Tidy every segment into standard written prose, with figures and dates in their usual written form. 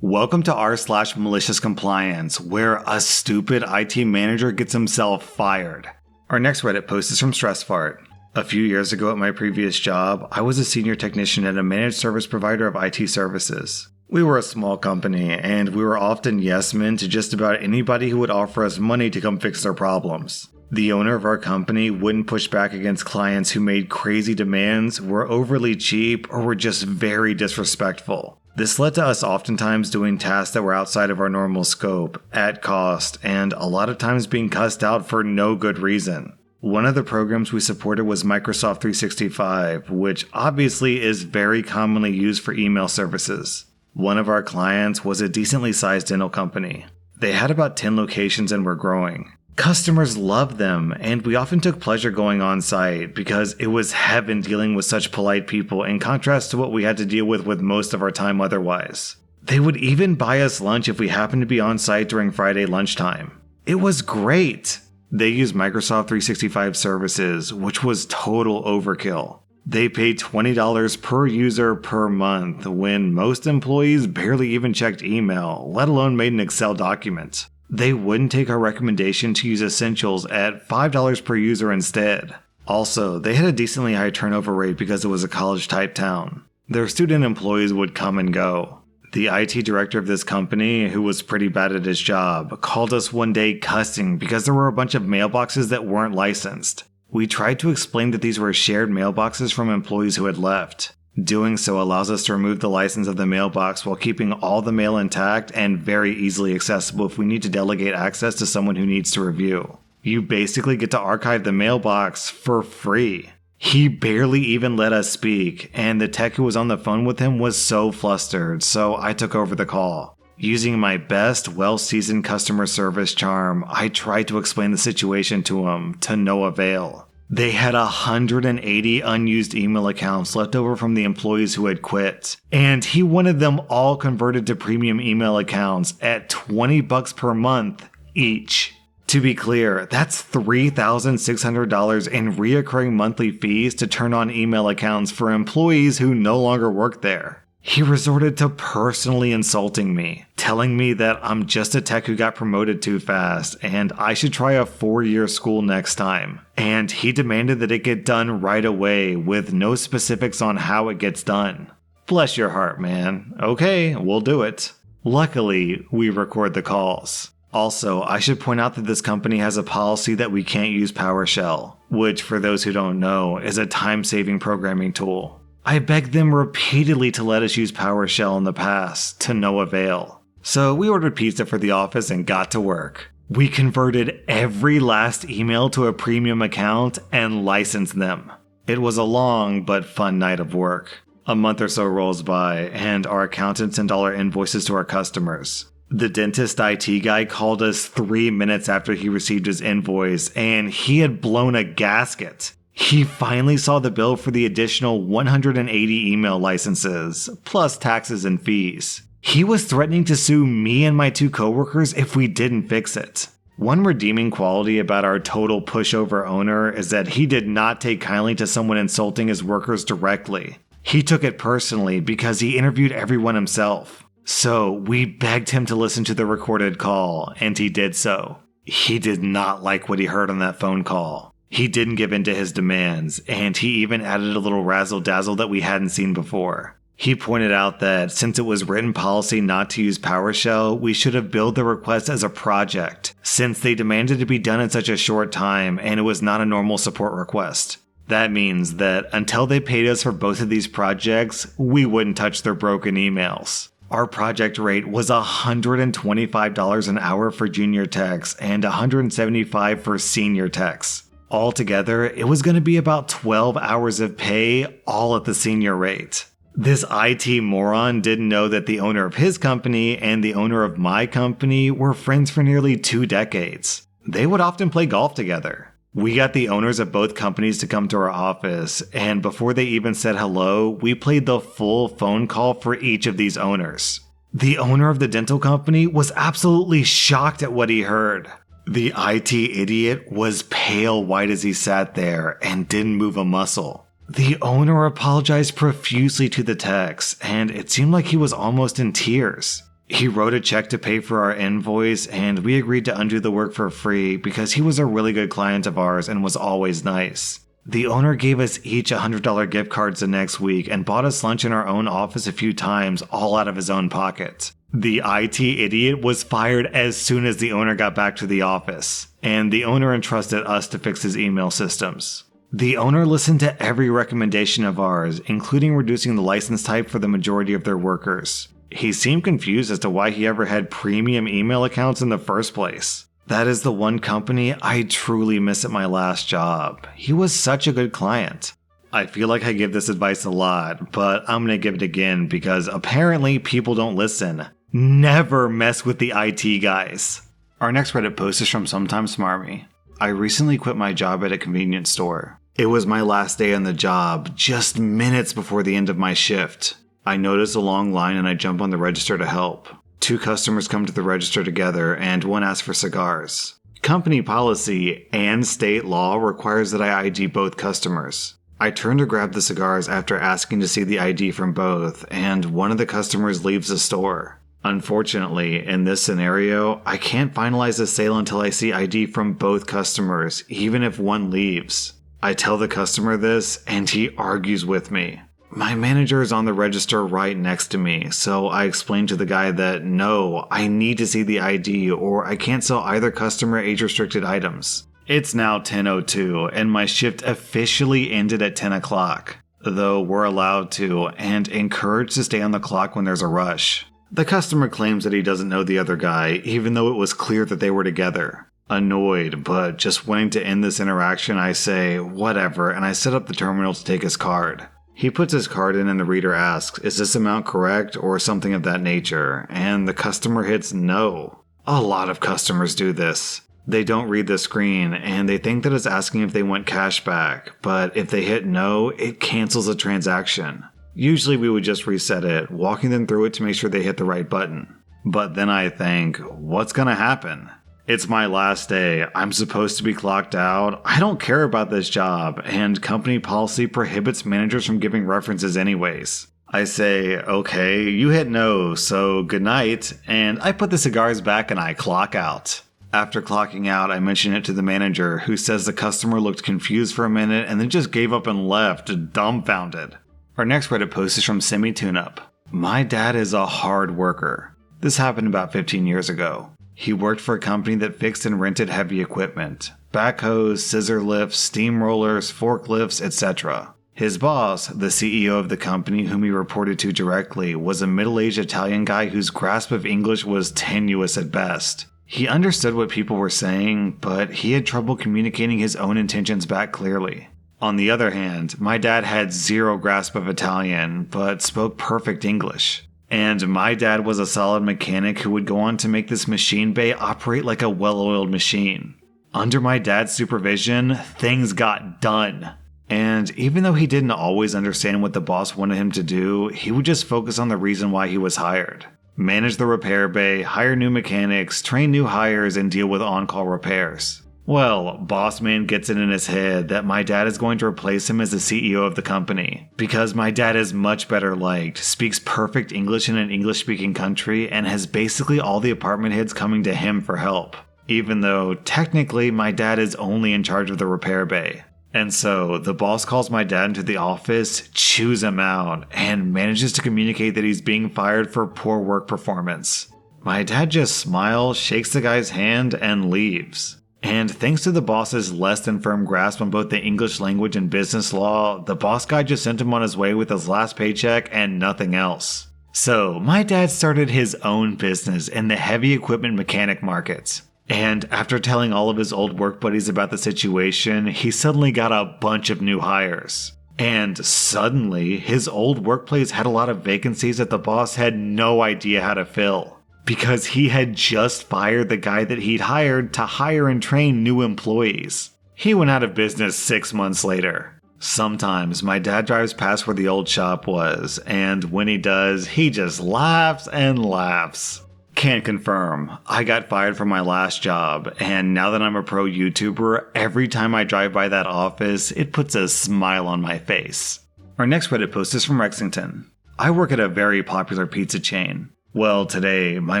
Welcome to r/Maliciouscompliance, where a stupid IT manager gets himself fired. Our next Reddit post is from StressFart. A few years ago at my previous job, I was a senior technician at a managed service provider of IT services. We were a small company, and we were often yes men to just about anybody who would offer us money to come fix their problems. The owner of our company wouldn't push back against clients who made crazy demands, were overly cheap, or were just very disrespectful. This led to us oftentimes doing tasks that were outside of our normal scope, at cost, and a lot of times being cussed out for no good reason. One of the programs we supported was Microsoft 365, which obviously is very commonly used for email services. One of our clients was a decently sized dental company. They had about 10 locations and were growing. Customers loved them, and we often took pleasure going on site because it was heaven dealing with such polite people in contrast to what we had to deal with most of our time otherwise. They would even buy us lunch if we happened to be on site during Friday lunchtime. It was great! They used Microsoft 365 services, which was total overkill. They paid $20 per user per month when most employees barely even checked email, let alone made an Excel document. They wouldn't take our recommendation to use Essentials at $5 per user instead. Also, they had a decently high turnover rate because it was a college-type town. Their student employees would come and go. The IT director of this company, who was pretty bad at his job, called us one day cussing because there were a bunch of mailboxes that weren't licensed. We tried to explain that these were shared mailboxes from employees who had left. Doing so allows us to remove the license of the mailbox while keeping all the mail intact and very easily accessible if we need to delegate access to someone who needs to review. You basically get to archive the mailbox for free. He barely even let us speak, and the tech who was on the phone with him was so flustered, so I took over the call. Using my best, well-seasoned customer service charm, I tried to explain the situation to him, to no avail. They had 180 unused email accounts left over from the employees who had quit, and he wanted them all converted to premium email accounts at $20 per month each. To be clear, that's $3,600 in reoccurring monthly fees to turn on email accounts for employees who no longer work there. He resorted to personally insulting me, telling me that I'm just a tech who got promoted too fast and I should try a 4-year school next time. And he demanded that it get done right away with no specifics on how it gets done. Bless your heart, man. Okay, we'll do it. Luckily, we record the calls. Also, I should point out that this company has a policy that we can't use PowerShell, which for those who don't know is a time-saving programming tool. I begged them repeatedly to let us use PowerShell in the past, to no avail. So we ordered pizza for the office and got to work. We converted every last email to a premium account and licensed them. It was a long but fun night of work. A month or so rolls by, and our accountant sent all our invoices to our customers. The dentist IT guy called us 3 minutes after he received his invoice, and he had blown a gasket. He finally saw the bill for the additional 180 email licenses, plus taxes and fees. He was threatening to sue me and my 2 coworkers if we didn't fix it. One redeeming quality about our total pushover owner is that he did not take kindly to someone insulting his workers directly. He took it personally because he interviewed everyone himself. So we begged him to listen to the recorded call, and he did so. He did not like what he heard on that phone call. He didn't give in to his demands, and he even added a little razzle-dazzle that we hadn't seen before. He pointed out that since it was written policy not to use PowerShell, we should have billed the request as a project, since they demanded to be done in such a short time and it was not a normal support request. That means that until they paid us for both of these projects, we wouldn't touch their broken emails. Our project rate was $125 an hour for junior techs and $175 for senior techs. Altogether, it was going to be about 12 hours of pay, all at the senior rate. This IT moron didn't know that the owner of his company and the owner of my company were friends for nearly 2 decades. They would often play golf together. We got the owners of both companies to come to our office, and before they even said hello, we played the full phone call for each of these owners. The owner of the dental company was absolutely shocked at what he heard. The IT idiot was pale white as he sat there and didn't move a muscle. The owner apologized profusely to the techs, and it seemed like he was almost in tears. He wrote a check to pay for our invoice, and we agreed to undo the work for free because he was a really good client of ours and was always nice. The owner gave us each $100 gift cards the next week and bought us lunch in our own office a few times, all out of his own pocket. The IT idiot was fired as soon as the owner got back to the office, and the owner entrusted us to fix his email systems. The owner listened to every recommendation of ours, including reducing the license type for the majority of their workers. He seemed confused as to why he ever had premium email accounts in the first place. That is the one company I truly miss at my last job. He was such a good client. I feel like I give this advice a lot, but I'm going to give it again because apparently people don't listen. Never mess with the IT guys. Our next Reddit post is from Sometimes Smarmy. I recently quit my job at a convenience store. It was my last day on the job, just minutes before the end of my shift. I notice a long line and I jump on the register to help. 2 customers come to the register together and one asks for cigars. Company policy and state law requires that I ID both customers. I turn to grab the cigars after asking to see the ID from both, and one of the customers leaves the store. Unfortunately, in this scenario, I can't finalize the sale until I see ID from both customers, even if one leaves. I tell the customer this, and he argues with me. My manager is on the register right next to me, so I explain to the guy that no, I need to see the ID or I can't sell either customer age-restricted items. It's now 10:02 and my shift officially ended at 10 o'clock, though we're allowed to and encouraged to stay on the clock when there's a rush. The customer claims that he doesn't know the other guy, even though it was clear that they were together. Annoyed, but just wanting to end this interaction, I say, whatever, and I set up the terminal to take his card. He puts his card in and the reader asks, is this amount correct or something of that nature? And the customer hits no. A lot of customers do this. They don't read the screen and they think that it's asking if they want cash back, but if they hit no, it cancels the transaction. Usually we would just reset it, walking them through it to make sure they hit the right button. But then I think, what's gonna happen? It's my last day, I'm supposed to be clocked out, I don't care about this job, and company policy prohibits managers from giving references anyways. I say, okay, you hit no, so good night, and I put the cigars back and I clock out. After clocking out, I mention it to the manager, who says the customer looked confused for a minute and then just gave up and left, dumbfounded. Our next Reddit post is from Semi Tuneup. My dad is a hard worker. This happened about 15 years ago. He worked for a company that fixed and rented heavy equipment. Backhoes, scissor lifts, steamrollers, forklifts, etc. His boss, the CEO of the company whom he reported to directly, was a middle-aged Italian guy whose grasp of English was tenuous at best. He understood what people were saying, but he had trouble communicating his own intentions back clearly. On the other hand, my dad had zero grasp of Italian, but spoke perfect English. And my dad was a solid mechanic who would go on to make this machine bay operate like a well-oiled machine. Under my dad's supervision, things got done. And even though he didn't always understand what the boss wanted him to do, he would just focus on the reason why he was hired. Manage the repair bay, hire new mechanics, train new hires, and deal with on-call repairs. Well, boss man gets it in his head that my dad is going to replace him as the CEO of the company, because my dad is much better liked, speaks perfect English in an English-speaking country, and has basically all the apartment heads coming to him for help, even though technically my dad is only in charge of the repair bay. And so, the boss calls my dad into the office, chews him out, and manages to communicate that he's being fired for poor work performance. My dad just smiles, shakes the guy's hand, and leaves. And thanks to the boss's less than firm grasp on both the English language and business law, the boss guy just sent him on his way with his last paycheck and nothing else. So, my dad started his own business in the heavy equipment mechanic market. And after telling all of his old work buddies about the situation, he suddenly got a bunch of new hires. And suddenly, his old workplace had a lot of vacancies that the boss had no idea how to fill. Because he had just fired the guy that he'd hired to hire and train new employees. He went out of business 6 months later. Sometimes my dad drives past where the old shop was, and when he does, he just laughs and laughs. Can't confirm. I got fired from my last job, and now that I'm a pro YouTuber, every time I drive by that office, it puts a smile on my face. Our next Reddit post is from Rexington. I work at a very popular pizza chain. Well, today, my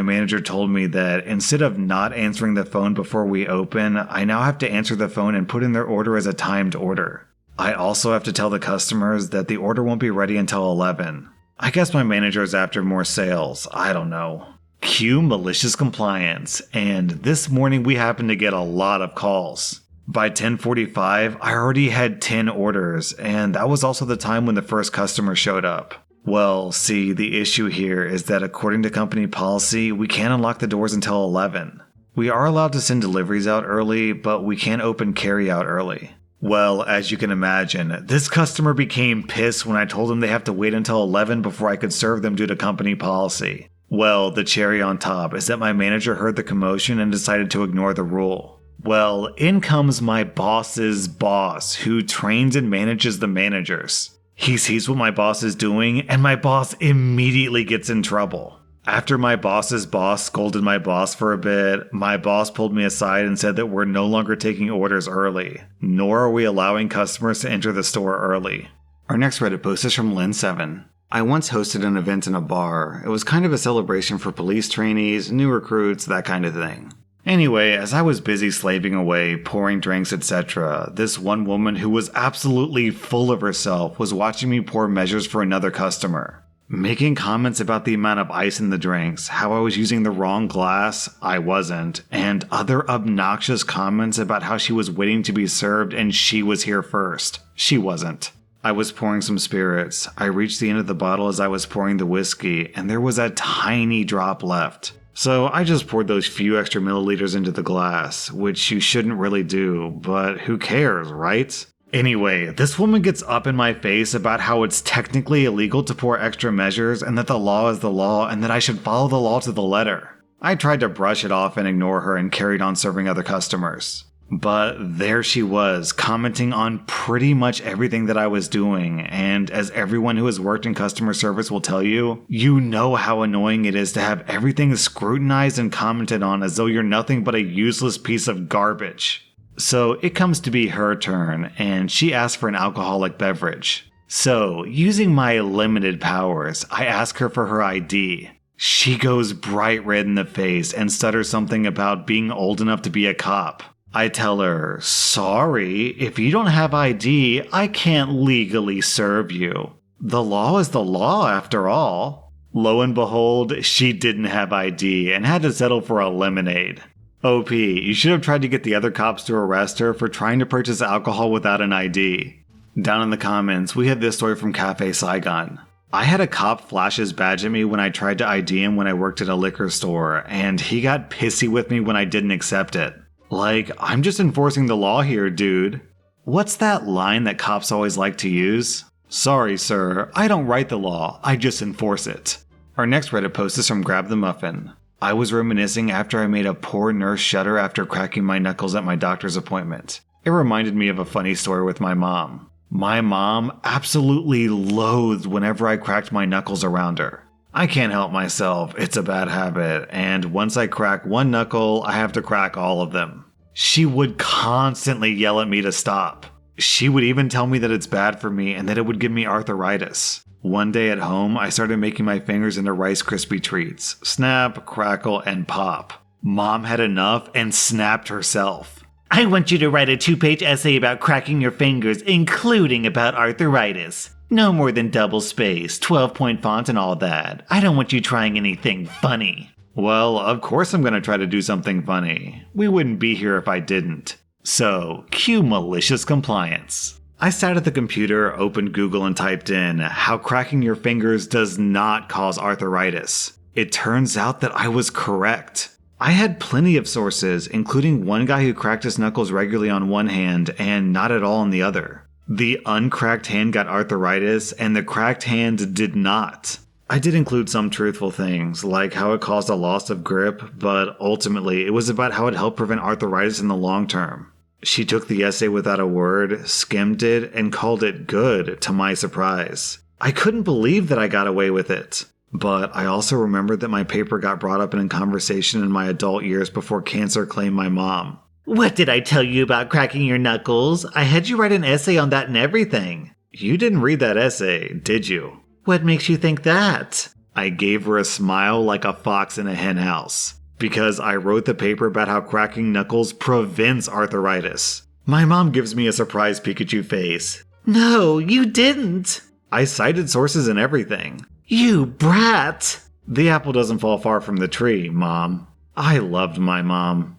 manager told me that instead of not answering the phone before we open, I now have to answer the phone and put in their order as a timed order. I also have to tell the customers that the order won't be ready until 11. I guess my manager is after more sales. I don't know. Cue malicious compliance, and this morning we happened to get a lot of calls. By 10:45, I already had 10 orders, and that was also the time when the first customer showed up. Well, see, the issue here is that according to company policy, we can't unlock the doors until 11. We are allowed to send deliveries out early, but we can't open carry-out early. Well, as you can imagine, this customer became pissed when I told them they have to wait until 11 before I could serve them due to company policy. Well, the cherry on top is that my manager heard the commotion and decided to ignore the rule. Well, in comes my boss's boss, who trains and manages the managers. He sees what my boss is doing, and my boss immediately gets in trouble. After my boss's boss scolded my boss for a bit, my boss pulled me aside and said that we're no longer taking orders early, nor are we allowing customers to enter the store early. Our next Reddit post is from Lynn7. I once hosted an event in a bar. It was kind of a celebration for police trainees, new recruits, that kind of thing. Anyway, as I was busy slaving away, pouring drinks, etc., this one woman who was absolutely full of herself was watching me pour measures for another customer. Making comments about the amount of ice in the drinks, how I was using the wrong glass, I wasn't, and other obnoxious comments about how she was waiting to be served and she was here first. She wasn't. I was pouring some spirits. I reached the end of the bottle as I was pouring the whiskey, and there was a tiny drop left. So I just poured those few extra milliliters into the glass, which you shouldn't really do, but who cares, right? Anyway, this woman gets up in my face about how it's technically illegal to pour extra measures and that the law is the law and that I should follow the law to the letter. I tried to brush it off and ignore her and carried on serving other customers. But there she was, commenting on pretty much everything that I was doing, and as everyone who has worked in customer service will tell you, you know how annoying it is to have everything scrutinized and commented on as though you're nothing but a useless piece of garbage. So it comes to be her turn, and she asks for an alcoholic beverage. So, using my limited powers, I ask her for her ID. She goes bright red in the face and stutters something about being old enough to be a cop. I tell her, sorry, if you don't have ID, I can't legally serve you. The law is the law after all. Lo and behold, she didn't have ID and had to settle for a lemonade. OP, you should have tried to get the other cops to arrest her for trying to purchase alcohol without an ID. Down in the comments, we had this story from Cafe Saigon. I had a cop flash his badge at me when I tried to ID him when I worked at a liquor store, and he got pissy with me when I didn't accept it. Like, I'm just enforcing the law here, dude. What's that line that cops always like to use? Sorry, sir, I don't write the law, I just enforce it. Our next Reddit post is from Grab the Muffin. I was reminiscing after I made a poor nurse shudder after cracking my knuckles at my doctor's appointment. It reminded me of a funny story with my mom. My mom absolutely loathed whenever I cracked my knuckles around her. I can't help myself, it's a bad habit, and once I crack one knuckle, I have to crack all of them. She would constantly yell at me to stop. She would even tell me that it's bad for me and that it would give me arthritis. One day at home, I started making my fingers into Rice Krispie treats. Snap, crackle, and pop. Mom had enough and snapped herself. I want you to write a 2-page essay about cracking your fingers, including about arthritis. No more than double space, 12-point font and all that. I don't want you trying anything funny. Well, of course I'm going to try to do something funny. We wouldn't be here if I didn't. So, cue malicious compliance. I sat at the computer, opened Google, and typed in how cracking your fingers does not cause arthritis. It turns out that I was correct. I had plenty of sources, including one guy who cracked his knuckles regularly on one hand and not at all on the other. The uncracked hand got arthritis, and the cracked hand did not. I did include some truthful things, like how it caused a loss of grip, but ultimately it was about how it helped prevent arthritis in the long term. She took the essay without a word, skimmed it, and called it good, to my surprise. I couldn't believe that I got away with it. But I also remembered that my paper got brought up in a conversation in my adult years before cancer claimed my mom. What did I tell you about cracking your knuckles? I had you write an essay on that and everything. You didn't read that essay, did you? What makes you think that? I gave her a smile like a fox in a hen house. Because I wrote the paper about how cracking knuckles prevents arthritis. My mom gives me a surprised Pikachu face. No, you didn't. I cited sources and everything. You brat. The apple doesn't fall far from the tree, Mom. I loved my mom.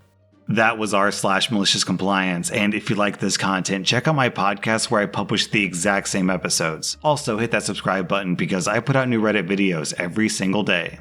That was r/MaliciousCompliance, and if you like this content, check out my podcast where I publish the exact same episodes. Also, hit that subscribe button because I put out new Reddit videos every single day.